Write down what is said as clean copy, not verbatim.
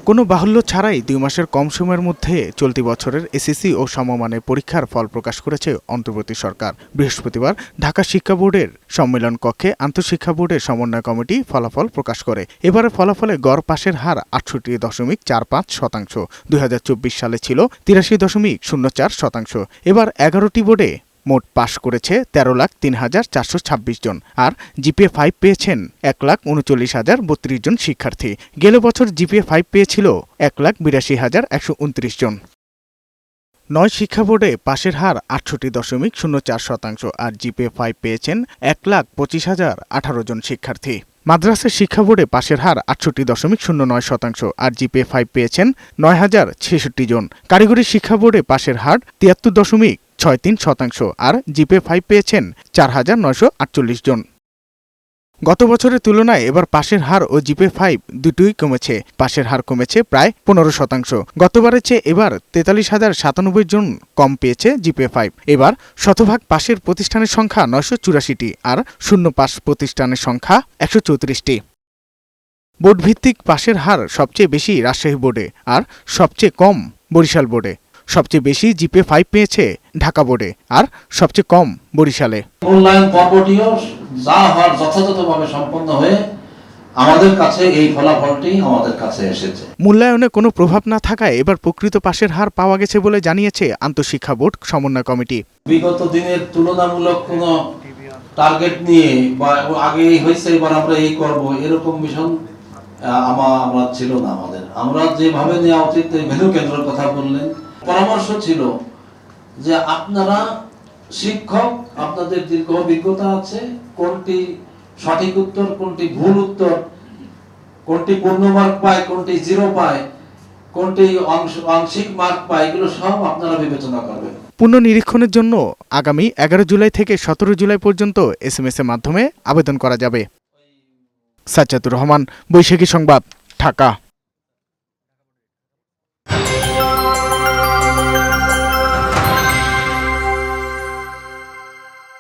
কোনো বাহুল্য ছাড়াই ২ মাসের কম সময়ের মধ্যে চলতি বছরের এসএসসি ও সমমানের পরীক্ষার ফল প্রকাশ করেছে অন্তর্বর্তী সরকার। বৃহস্পতিবার ঢাকা শিক্ষা বোর্ডের সম্মেলন কক্ষে আন্তঃশিক্ষা বোর্ডের সমন্বয় কমিটি ফলাফল প্রকাশ করে। এবারের ফলাফলে গড় পাশের হার ৬৮.৪৫%। ২০২৪ সালে ছিল ৮৩.০৪%। এবার ১১টি বোর্ডে মোট পাশ করেছে ১৩,০৩,৪২৬ জন, আর জিপিএ 5 পেয়েছেন ১,৩৯,০৩২ জন শিক্ষার্থী। গেল বছর জিপিএ 5 পেয়েছিল ১,৮২,১২৯ জন। ৯ শিক্ষা বোর্ডে পাশের হার ৬৮.০৪%, আর জিপিএ 5 পেয়েছেন ১,২৫,০১৮ জন শিক্ষার্থী। মাদ্রাসা শিক্ষা বোর্ডে পাশের হার ৬৮.০৯%, আর জিপিএ 5 পেয়েছেন ৯,০৬৬ জন। কারিগরি শিক্ষা বোর্ডে পাশের হার ৭৩.৬৩%, আর জিপিএ 5 পেয়েছেন ৪,৯৪৮ জন। গত বছরের তুলনায় এবার পাশের হার ও জিপিএ 5 দুটোই কমেছে। পাশের হার কমেছে প্রায় ১৫%। গতবারের চেয়ে এবার ৪৩,০৯৭ জন কম পেয়েছে জিপিএ 5। এবার শতভাগ পাশের প্রতিষ্ঠানের সংখ্যা ৯৮৪টি, আর শূন্য পাশ প্রতিষ্ঠানের সংখ্যা ১৩৪টি। বোর্ড ভিত্তিক পাশের হার সবচেয়ে বেশি রাজশাহী বোর্ডে, আর সবচেয়ে কম বরিশাল বোর্ডে। সবচেয়ে বেশি জিপিএ 5 পেয়েছে ঢাকা বোর্ডে, আর সবচেয়ে কম বরিশালে। মূল্যায়ন পর্বটিও যা হওয়ার যথাযথভাবে সম্পন্ন হয়ে আমাদের কাছে এই ফলাফলটি আমাদের কাছে এসেছে। মূল্যায়নে কোনো প্রভাব না থাকায় এবার প্রকৃত পাশের হার পাওয়া গেছে বলে জানিয়েছে আন্তঃশিক্ষা বোর্ড সমন্বয় কমিটি। বিগত দিনের তুলনামূলক কোনো টার্গেট নিয়ে বা আগে হয়েছে এবার আমরা এই করব এরকম মিশন আমরা ছিল না আমাদের। আমরা যেভাবে নেওয়া উচিত ভেন্যু কেন্দ্রের কথা বললেন, পরামর্শ ছিল যে আপনারা শিক্ষক, আপনাদের দীর্ঘ অভিজ্ঞতা আছে, কোনটি সঠিক উত্তর, কোনটি ভুল উত্তর, কোনটি পূর্ণ মার্ক পায়, কোনটি 0 পায়, কোনটি আংশিক মার্ক পায়, এগুলো সব আপনারা বিবেচনা করবেন। পুনঃনিরীক্ষণের জন্য আগামী ১১ জুলাই থেকে ১৭ জুলাই পর্যন্ত SMS এর মাধ্যমে আবেদন করা যাবে। সাজ্জাদুর রহমান, বৈশাখী সংবাদ, ঢাকা।